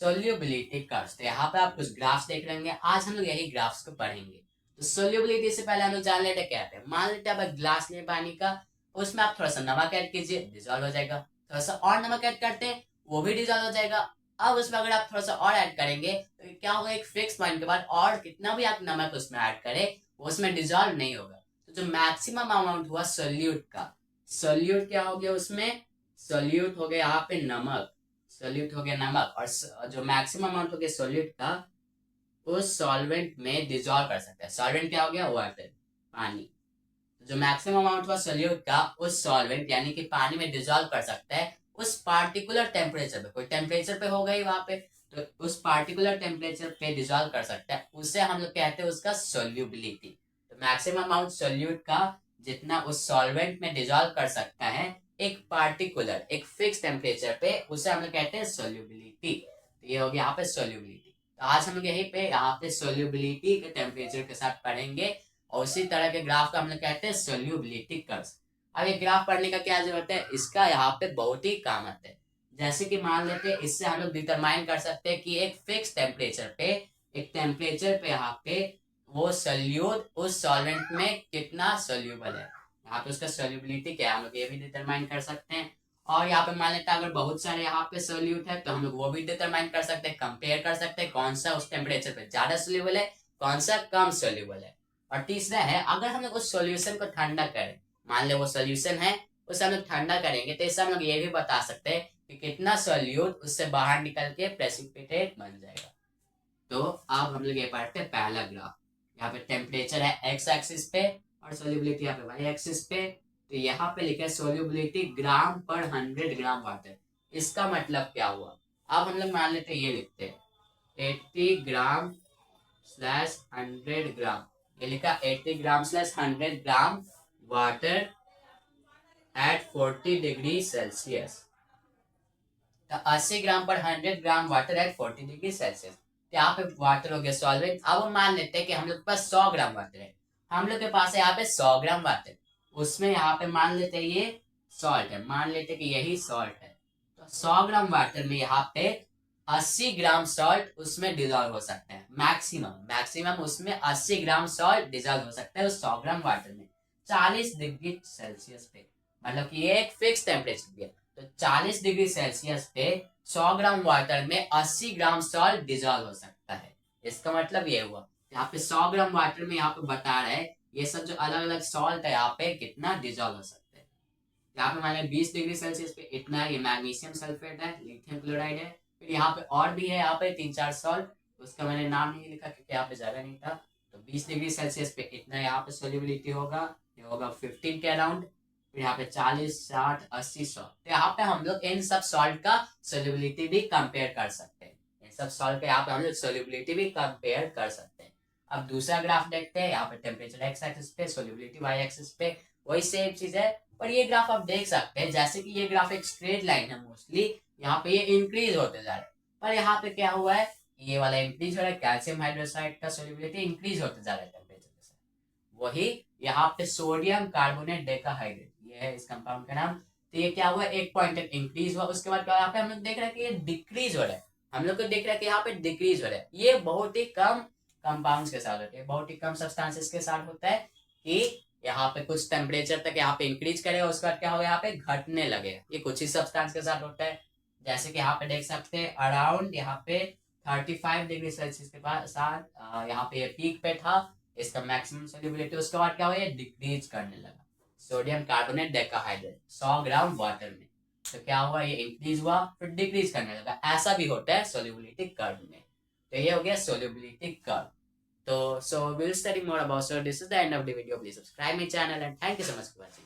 Solubility curves. तो यहाँ पे आप कुछ ग्राफ्स देख रहे होंगे, आज हम लोग यही ग्राफ्स को पढ़ेंगे। तो सोल्यूबिलिटी से पहले हम लोग जान लेते क्या है। मान लेते हैं आप ग्लास लिए पानी का, उसमें आप थोड़ा सा नमक ऐड कीजिए, डिजोल्व हो जाएगा। थोड़ा सा और नमक ऐड करते हैं, वो भी डिजोल्व हो जाएगा। अब उसमें अगर आप थोड़ा सा और ऐड करेंगे तो क्या होगा, एक फिक्स पॉइंट के बाद और कितना भी आप नमक उसमें ऐड करें वो उसमें डिजोल्व नहीं होगा। तो जो मैक्सिमम अमाउंट हुआ सोल्यूट का, सोल्यूट क्या हो गया उसमें, सोल्यूट हो गया यहाँ पे नमक, सोल्यूट हो गया नमक। और जो मैक्सिमम अमाउंट हो गया सोल्यूट का, उस सॉल्वेंट में डिजोल्व कर सकते हैं। सॉल्वेंट क्या हो गया, वाटर, पानी। जो मैक्सिमम अमाउंट हुआ सोल्यूट का, उस सॉल्वेंट यानी कि पानी में डिजोल्व कर सकता है उस पार्टिकुलर टेम्परेचर पे। कोई टेम्परेचर पे होगा ही वहां पे, तो उस पार्टिकुलर टेम्परेचर पे डिजोल्व कर सकता है, उसे हम लोग कहते हैं उसका सोल्यूबिलिटी। तो मैक्सिमम अमाउंट सोल्यूट का जितना उस सॉल्वेंट में डिजोल्व कर सकता है एक पार्टिकुलर एक फिक्स टेम्परेचर पे, उसे हम लोग कहते हैं सोल्यूबिलिटी। तो ये हो गया यहाँ पे सोल्यूबिलिटी। तो आज हम लोग यहीं पे यहाँ पे सोल्यूबिलिटी के टेम्परेचर के साथ पढ़ेंगे, और उसी तरह के ग्राफ को हम लोग कहते हैं सोल्यूबिलिटी कर्व्स। अब ये ग्राफ पढ़ने का क्या जरूरत है, इसका यहाँ पे बहुत ही काम आता है। जैसे कि मान लेते हैं, इससे हम लोग डिटरमाइन कर सकते हैं कि एक फिक्स टेम्परेचर पे, एक टेम्परेचर पे यहाँ पे वो सोल्यूट उस सॉल्वेंट में कितना सोल्यूबल है, यहाँ पे उसका सोल्यूबिलिटी क्या है, हम लोग ये भी डिटरमाइन कर सकते हैं। और यहाँ पे मान लेते हैं अगर बहुत सारे यहाँ पे सोल्यूट है तो हम लोग वो भी डिटरमाइन कर सकते हैं, कंपेयर कर सकते हैं कौन सा उस टेम्परेचर पे ज्यादा सोल्यूबल है, कौन सा कम सोल्यूबल है। और तीसरा है, अगर हम लोग उस सॉल्यूशन को ठंडा करें, मान ले वो सॉल्यूशन है उसे हम लोग ठंडा करेंगे, तो इससे हम लोग ये भी बता सकते हैं कि कितना सॉल्यूट उससे बाहर निकल के प्रेसिपिटेट बन जाएगा। तो अब हम लोग ये पढ़ते हैं पहला ग्राफ। यहाँ पे टेम्परेचर है एक्स एक्सिस पे और सोल्यूबिलिटी यहाँ पे वाई एक्सिस पे। तो यहाँ पे लिखा है सोल्यूबिलिटी ग्राम पर 100 ग्राम वाटर। इसका मतलब क्या हुआ, अब हम लोग मान लेते हैं ये लिखते हैं 80 ग्राम/100 ग्राम। ये लिखा 80 ग्राम/100 gram water at 40 degree Celsius. तो 80 ग्राम पर 100 gram water at 40 degree Celsius. तो यहाँ पे वाटर हो गया सॉल्वेंट। अब हम मान लेते हैं कि हम लोग के पास 100 ग्राम वाटर है, हम लोग के पास है यहाँ पे 100 ग्राम वाटर, उसमें यहाँ पे मान लेते हैं ये सॉल्ट है, मान लेते हैं कि यही सॉल्ट है। तो 100 ग्राम वाटर में यहाँ पे 80 ग्राम सॉल्ट उसमें डिजोल्व हो सकता है, मैक्सिमम मैक्सिमम उसमें 80 ग्राम सॉल्ट डिजोल्व हो सकता है उस 100 ग्राम वाटर में 40 डिग्री सेल्सियस पे। मतलब कि ये एक फिक्स टेम्परेचर दिया, तो 40 डिग्री सेल्सियस पे 100 ग्राम वाटर में 80 ग्राम सॉल्ट डिजोल्व हो सकता है। इसका मतलब ये हुआ, यहाँ पे 100 ग्राम वाटर में यहाँ पे बता रहा है ये सब जो अलग अलग सॉल्ट है यहाँ पे कितना डिजोल्व हो सकता है। यहाँ पे मान 20 डिग्री सेल्सियस पे इतना, ये मैग्नीशियम सल्फेट है, लिथियम क्लोराइड है। फिर यहाँ पे और भी है, यहाँ पे 3-4 सॉल्ट, उसका मैंने नाम नहीं लिखा क्योंकि यहाँ पे जगह नहीं था। तो 20 डिग्री सेल्सियस पे इतना यहाँ पे सोल्यूबिलिटी होगा, ये होगा 15 के अराउंड। फिर यहाँ पे 40, 60, 80, 100। तो यहाँ पे हम लोग इन सब सॉल्ट का सोल्यूबिलिटी भी कंपेयर कर सकते हैं, इन सब सॉल्ट का यहाँ पे हम लोग सोल्यूबिलिटी भी कंपेयर कर सकते हैं। अब दूसरा ग्राफ देखते हैं, यहाँ पे टेम्परेचर एक्स एक्सिस पे, सोल्यूबिलिटी वाई एक्सिस पे, वही सेम चीज है। पर ये ग्राफ आप देख सकते हैं जैसे कि ये ग्राफ एक स्ट्रेट लाइन है मोस्टली, यहाँ पे ये इंक्रीज होते जा रहे हैं। पर यहाँ पे क्या हुआ है, ये वाला इंक्रीज हो रहा है, कैल्शियम हाइड्रोक्साइड का सोल्यूबिलिटी इंक्रीज होते जा रहा है टेम्परेचर के साथ। वही यहाँ पे सोडियम कार्बोनेट डेकाहाइड्रेट, ये है इस कंपाउंड का नाम। तो ये क्या हुआ, एक पॉइंट तक इंक्रीज हुआ, उसके बाद यहाँ पे हम लोग देख रहे हैं कि ये डिक्रीज हो रहा है, हम लोग को दिख रहा है कि यहाँ पे डिक्रीज हो रहा है। ये बहुत ही कम कंपाउंड्स के साथ होता है, बहुत ही कम सब्सटेंसेस के साथ होता है कि यहाँ पे कुछ टेम्परेचर तक यहाँ पे इंक्रीज करेगा, उसके बाद क्या होगा यहाँ पे घटने लगेगा। ये कुछ ही सब्सटेंस के साथ होता है, जैसे कि यहाँ पे देख सकते हैं अराउंड यहाँ पे 35 डिग्री सेल्सियस के साथ यहाँ पे ये पीक पे था इसका मैक्सिमम सोल्यूबिलिटी। उसके बाद क्या हुआ, ये डिक्रीज करने लगा, sodium carbonate decahydrate 100 gram water में। तो क्या हुआ, ये इंक्रीज हुआ फिर डिक्रीज करने लगा। ऐसा भी होता है सोल्यूबिलिटी कर्व में। तो ये हो गया solubility curve. So we'll study more about. So this is the end of the video. Please subscribe my channel and thank you so much for watching.